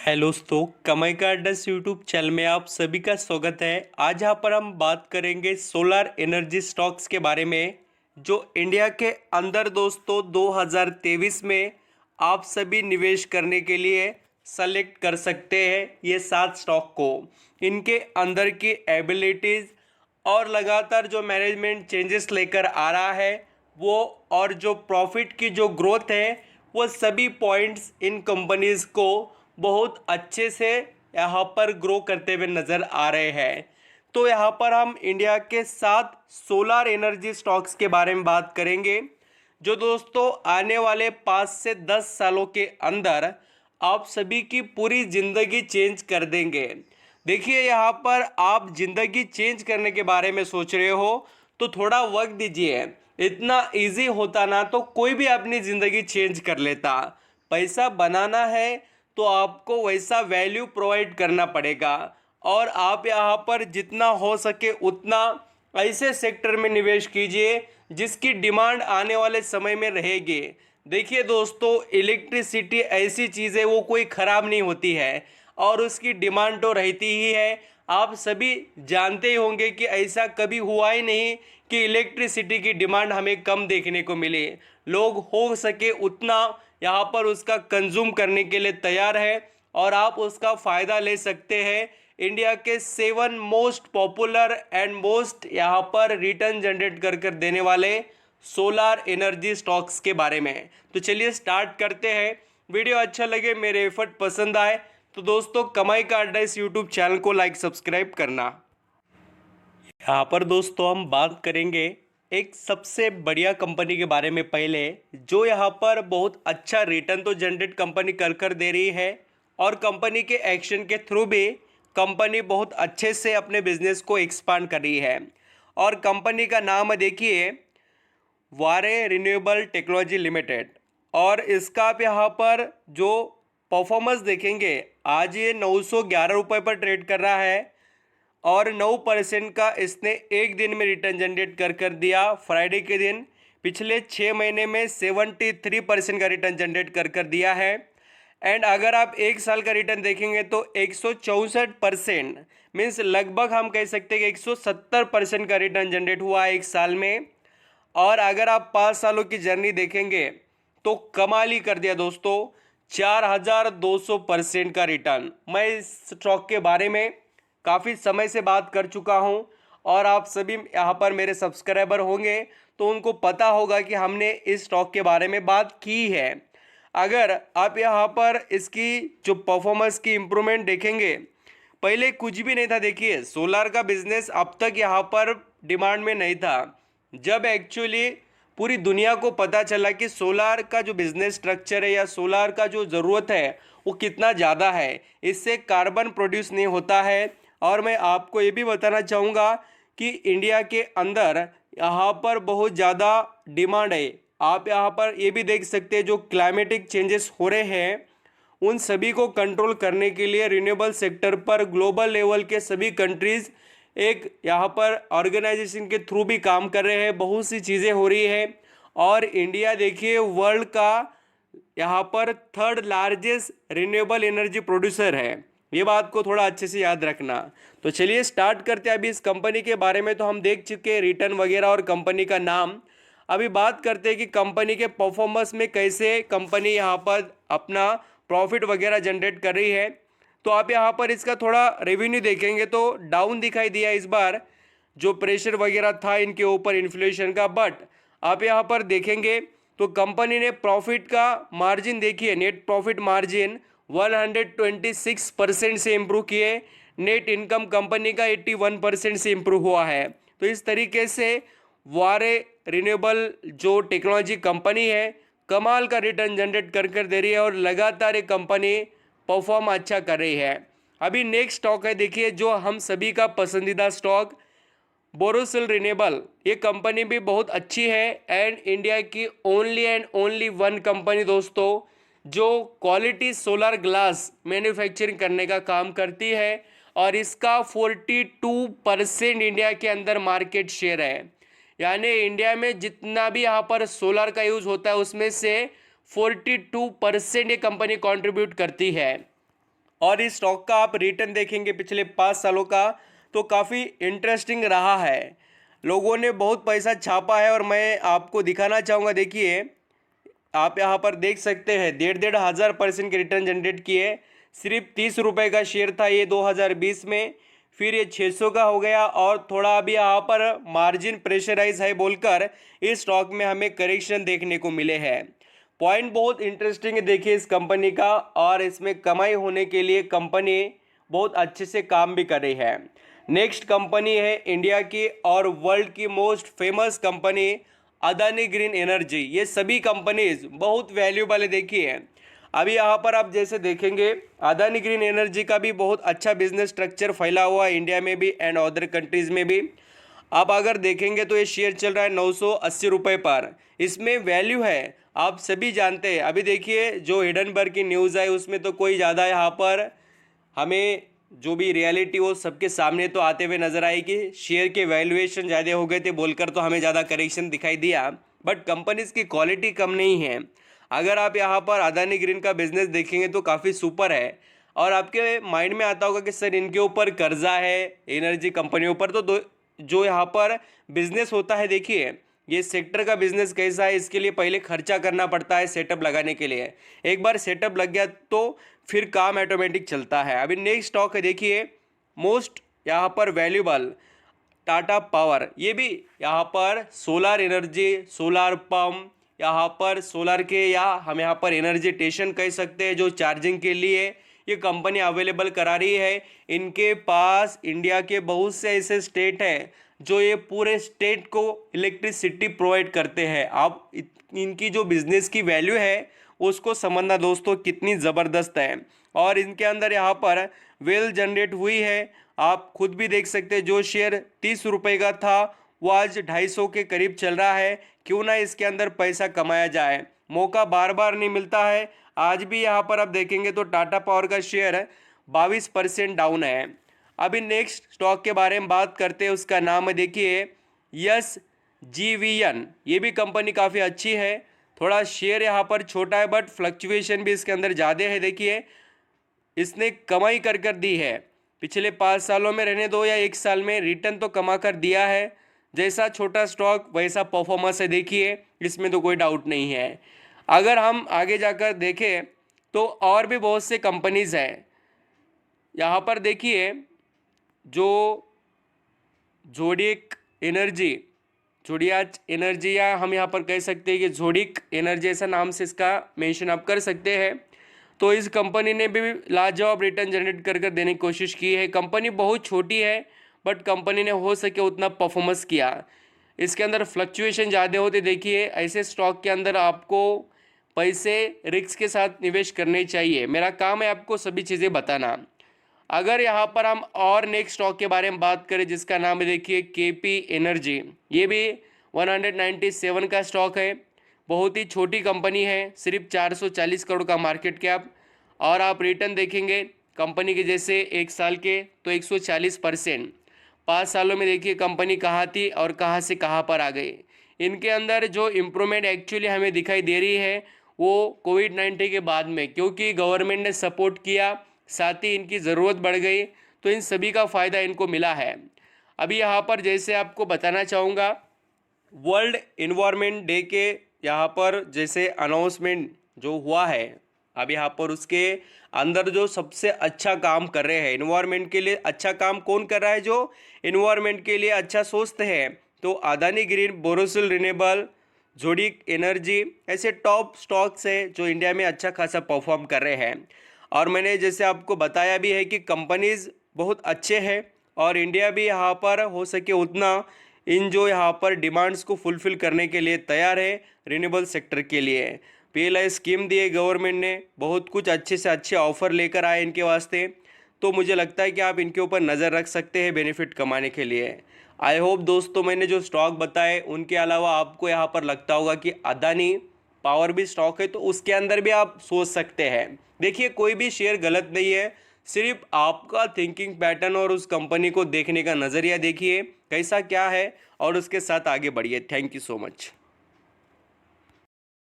Hello दोस्तों, कमाई का अड्डा यूट्यूब चैनल में आप सभी का स्वागत है। आज यहाँ पर हम बात करेंगे सोलर एनर्जी स्टॉक्स के बारे में, जो इंडिया के अंदर दोस्तों 2023 में आप सभी निवेश करने के लिए सेलेक्ट कर सकते हैं ये 7 स्टॉक को। इनके अंदर की एबिलिटीज़ और लगातार जो मैनेजमेंट चेंजेस लेकर आ रहा है वो, और जो प्रॉफिट की जो ग्रोथ है वो सभी पॉइंट्स इन कंपनीज़ को बहुत अच्छे से यहाँ पर ग्रो करते हुए नज़र आ रहे हैं। तो यहाँ पर हम इंडिया के 7 सोलर एनर्जी स्टॉक्स के बारे में बात करेंगे, जो दोस्तों आने वाले 5 से 10 सालों के अंदर आप सभी की पूरी ज़िंदगी चेंज कर देंगे। देखिए, यहाँ पर आप ज़िंदगी चेंज करने के बारे में सोच रहे हो तो थोड़ा वक्त दीजिए। इतना इजी होता ना तो कोई भी अपनी ज़िंदगी चेंज कर लेता। पैसा बनाना है तो आपको वैसा वैल्यू प्रोवाइड करना पड़ेगा, और आप यहाँ पर जितना हो सके उतना ऐसे सेक्टर में निवेश कीजिए जिसकी डिमांड आने वाले समय में रहेगी। देखिए दोस्तों, इलेक्ट्रिसिटी ऐसी चीज़ है वो कोई ख़राब नहीं होती है और उसकी डिमांड तो रहती ही है। आप सभी जानते ही होंगे कि ऐसा कभी हुआ ही नहीं कि इलेक्ट्रिसिटी की डिमांड हमें कम देखने को मिले। लोग हो सके उतना यहाँ पर उसका कंज्यूम करने के लिए तैयार है और आप उसका फ़ायदा ले सकते हैं। इंडिया के 7 मोस्ट पॉपुलर एंड मोस्ट यहाँ पर रिटर्न जनरेट कर देने वाले सोलर एनर्जी स्टॉक्स के बारे में। तो चलिए स्टार्ट करते हैं। वीडियो अच्छा लगे, मेरे एफर्ट पसंद आए तो दोस्तों कमाई का अड्डा इस यूट्यूब चैनल को लाइक सब्सक्राइब करना। यहाँ पर दोस्तों हम बात करेंगे एक सबसे बढ़िया कंपनी के बारे में पहले, जो यहाँ पर बहुत अच्छा रिटर्न तो जनरेट कंपनी कर दे रही है, और कंपनी के एक्शन के थ्रू भी कंपनी बहुत अच्छे से अपने बिजनेस को एक्सपांड कर रही है। और कंपनी का नाम देखिए, वारे रिन्यूएबल टेक्नोलॉजी लिमिटेड। और इसका आप यहाँ पर जो परफॉर्मेंस देखेंगे, आज ये 911 रुपये पर ट्रेड कर रहा है और 9% का इसने एक दिन में रिटर्न जनरेट कर दिया फ्राइडे के दिन। पिछले 6 महीने में 73% का रिटर्न जनरेट कर दिया है। एंड अगर आप एक साल का रिटर्न देखेंगे तो 164%, मीन्स लगभग हम कह सकते हैं कि 170% का रिटर्न जनरेट हुआ है एक साल में। और अगर आप 5 सालों की जर्नी देखेंगे तो कमाल ही कर दिया दोस्तों, 4200% का रिटर्न। मैं इस स्टॉक के बारे में काफ़ी समय से बात कर चुका हूं, और आप सभी यहाँ पर मेरे सब्सक्राइबर होंगे तो उनको पता होगा कि हमने इस स्टॉक के बारे में बात की है। अगर आप यहाँ पर इसकी जो परफॉर्मेंस की इम्प्रूवमेंट देखेंगे, पहले कुछ भी नहीं था। देखिए, सोलर का बिजनेस अब तक यहाँ पर डिमांड में नहीं था। जब एक्चुअली पूरी दुनिया को पता चला कि सोलार का जो बिजनेस स्ट्रक्चर है या सोलार का जो ज़रूरत है वो कितना ज़्यादा है, इससे कार्बन प्रोड्यूस नहीं होता है। और मैं आपको ये भी बताना चाहूँगा कि इंडिया के अंदर यहाँ पर बहुत ज़्यादा डिमांड है। आप यहाँ पर ये भी देख सकते हैं, जो क्लाइमेटिक चेंजेस हो रहे हैं उन सभी को कंट्रोल करने के लिए रिन्यूएबल सेक्टर पर ग्लोबल लेवल के सभी कंट्रीज़ एक यहाँ पर ऑर्गेनाइजेशन के थ्रू भी काम कर रहे हैं। बहुत सी चीज़ें हो रही है, और इंडिया देखिए वर्ल्ड का यहाँ पर 3rd largest renewable energy producer है। ये बात को थोड़ा अच्छे से याद रखना। तो चलिए स्टार्ट करते हैं। अभी इस कंपनी के बारे में तो हम देख चुके हैं, रिटर्न वगैरह और कंपनी का नाम। अभी बात करते हैं कि कंपनी के परफॉर्मेंस में कैसे कंपनी यहाँ पर अपना प्रॉफिट वगैरह जनरेट कर रही है। तो आप यहाँ पर इसका थोड़ा रेवेन्यू देखेंगे तो डाउन दिखाई दिया इस बार, जो प्रेशर वगैरह था इनके ऊपर इन्फ्लेशन का। बट आप यहाँ पर देखेंगे तो कंपनी ने प्रॉफिट का मार्जिन देखिए, नेट प्रॉफिट मार्जिन 126% से इम्प्रूव किए। नेट इनकम कंपनी का 81% से इम्प्रूव हुआ है। तो इस तरीके से वारे रिन्यूएबल जो टेक्नोलॉजी कंपनी है कमाल का रिटर्न जनरेट कर दे रही है, और लगातार ये कंपनी परफॉर्म अच्छा कर रही है। अभी नेक्स्ट स्टॉक है देखिए, जो हम सभी का पसंदीदा स्टॉक बोरोसिल रिन्यूएबल। ये कंपनी भी बहुत अच्छी है एंड इंडिया की only and only one company दोस्तों जो क्वालिटी सोलर ग्लास मैन्युफैक्चरिंग करने का काम करती है, और इसका 42% इंडिया के अंदर मार्केट शेयर है। यानी इंडिया में जितना भी यहाँ पर सोलर का यूज़ होता है उसमें से 42% ये कंपनी कंट्रीब्यूट करती है। और इस स्टॉक का आप रिटर्न देखेंगे पिछले 5 सालों का तो काफ़ी इंटरेस्टिंग रहा है। लोगों ने बहुत पैसा छापा है और मैं आपको दिखाना चाहूँगा। देखिए आप यहाँ पर देख सकते हैं 1,500% के रिटर्न जनरेट किए। सिर्फ 30 रुपये का शेयर था ये 2020 में, फिर ये 600 का हो गया और थोड़ा अभी यहाँ पर मार्जिन प्रेशराइज है बोलकर इस स्टॉक में हमें करेक्शन देखने को मिले हैं। पॉइंट बहुत इंटरेस्टिंग है देखिए इस कंपनी का, और इसमें कमाई होने के लिए कंपनी बहुत अच्छे से काम भी कर रही है। नेक्स्ट कंपनी है इंडिया की और वर्ल्ड की most famous company Adani green energy. ये सभी कंपनीज बहुत वैल्यूबल है। देखिए अभी यहाँ पर आप जैसे देखेंगे अदानी ग्रीन एनर्जी का भी बहुत अच्छा बिजनेस स्ट्रक्चर फैला हुआ है इंडिया में भी एंड अदर कंट्रीज़ में भी। आप अगर देखेंगे तो ये शेयर चल रहा है 980 रुपये पर। इसमें वैल्यू है, आप सभी जानते हैं। अभी देखिए जो हिडनबर्ग की न्यूज़ है उसमें तो कोई ज़्यादा यहाँ पर हमें जो भी रियलिटी वो सबके सामने तो आते हुए नजर आई कि शेयर के वैल्यूएशन ज़्यादा हो गए थे बोलकर तो हमें ज़्यादा करेक्शन दिखाई दिया, बट कंपनीज की क्वालिटी कम नहीं है। अगर आप यहाँ पर अदानी ग्रीन का बिजनेस देखेंगे तो काफ़ी सुपर है। और आपके माइंड में आता होगा कि सर इनके ऊपर कर्जा है एनर्जी कंपनियों पर, तो जो यहाँ पर बिजनेस होता है, देखिए ये सेक्टर का बिजनेस कैसा है, इसके लिए पहले खर्चा करना पड़ता है सेटअप लगाने के लिए। एक बार सेटअप लग गया तो फिर काम ऑटोमेटिक चलता है। अभी नेक्स्ट स्टॉक है देखिए मोस्ट यहाँ पर वैल्यूबल टाटा पावर। ये भी यहाँ पर सोलर एनर्जी, सोलर पंप, यहाँ पर सोलर के या हम यहाँ पर एनर्जी स्टेशन कह सकते हैं जो चार्जिंग के लिए ये कंपनी अवेलेबल करा रही है। इनके पास इंडिया के बहुत से ऐसे स्टेट हैं जो ये पूरे स्टेट को इलेक्ट्रिसिटी प्रोवाइड करते हैं। आप इनकी जो बिजनेस की वैल्यू है उसको समझना दोस्तों कितनी ज़बरदस्त है। और इनके अंदर यहाँ पर वेल जनरेट हुई है, आप खुद भी देख सकते हैं। जो शेयर 30 रुपये का था वो आज 250 के करीब चल रहा है। क्यों ना इसके अंदर पैसा कमाया जाए, मौका बार बार नहीं मिलता है। आज भी यहाँ पर आप देखेंगे तो टाटा पावर का शेयर 22% डाउन है। अभी नेक्स्ट स्टॉक के बारे में बात करते हैं, उसका नाम है देखिए SGVN। ये भी कंपनी काफ़ी अच्छी है। थोड़ा शेयर यहाँ पर छोटा है बट फ्लक्चुएशन भी इसके अंदर ज़्यादा है। देखिए इसने कमाई कर दी है पिछले 5 सालों में, रहने दो या 1 साल में रिटर्न तो कमा कर दिया है। जैसा छोटा स्टॉक वैसा परफॉर्मेंस है, देखिए इसमें तो कोई डाउट नहीं है। अगर हम आगे जाकर देखें तो और भी बहुत से कंपनीज़ हैं। यहाँ पर देखिए जो जोडिक एनर्जी, जोडियाक एनर्जी, या हम यहाँ पर कह सकते हैं कि जोडिक एनर्जी, ऐसा नाम से इसका मेंशन आप कर सकते हैं। तो इस कंपनी ने भी लाजवाब रिटर्न जनरेट कर देने की कोशिश की है। कंपनी बहुत छोटी है बट कंपनी ने हो सके उतना परफॉर्मेंस किया। इसके अंदर फ्लक्चुएशन ज़्यादा होते, देखिए ऐसे स्टॉक के अंदर आपको पैसे रिस्क के साथ निवेश करने चाहिए। मेरा काम है आपको सभी चीज़ें बताना। अगर यहाँ पर हम और नेक्स्ट स्टॉक के बारे में बात करें जिसका नाम है देखिए KP एनर्जी। ये भी 197 का स्टॉक है। बहुत ही छोटी कंपनी है, सिर्फ 440 करोड़ का मार्केट कैप। और आप रिटर्न देखेंगे कंपनी के जैसे 1 साल के तो 140%। 5 सालों में देखिए कंपनी कहाँ थी और कहाँ से कहाँ पर आ गई। इनके अंदर जो इम्प्रूवमेंट एक्चुअली हमें दिखाई दे रही है वो कोविड-19 के बाद में, क्योंकि गवर्नमेंट ने सपोर्ट किया, साथ ही इनकी ज़रूरत बढ़ गई, तो इन सभी का फ़ायदा इनको मिला है। अभी यहाँ पर जैसे आपको बताना चाहूँगा वर्ल्ड इन्वायरमेंट डे के यहाँ पर जैसे अनाउंसमेंट जो हुआ है, अब यहाँ पर उसके अंदर जो सबसे अच्छा काम कर रहे हैं इन्वायरमेंट के लिए, अच्छा काम कौन कर रहा है जो इन्वायरमेंट के लिए अच्छा सोचते हैं, तो Adani green, Borosil renewable, जोडिक energy, ऐसे टॉप स्टॉक्स है जो इंडिया में अच्छा खासा परफॉर्म कर रहे हैं। और मैंने जैसे आपको बताया भी है कि कंपनीज बहुत अच्छे हैं और इंडिया भी यहाँ पर हो सके उतना इन जो यहाँ पर डिमांड्स को फुलफ़िल करने के लिए तैयार है। रिन्यूएबल सेक्टर के लिए PLI स्कीम दी है गवर्नमेंट ने, बहुत कुछ अच्छे से अच्छे ऑफ़र लेकर आए इनके वास्ते। तो मुझे लगता है कि आप इनके ऊपर नज़र रख सकते हैं बेनिफिट कमाने के लिए। आई होप दोस्तों मैंने जो स्टॉक बताए उनके अलावा आपको यहाँ पर लगता होगा कि अदानी पावर भी स्टॉक है तो उसके अंदर भी आप सोच सकते हैं। देखिए कोई भी शेयर गलत नहीं है, सिर्फ आपका थिंकिंग पैटर्न और उस कंपनी को देखने का नज़रिया देखिए कैसा क्या है और उसके साथ आगे बढ़िए। Thank you so much.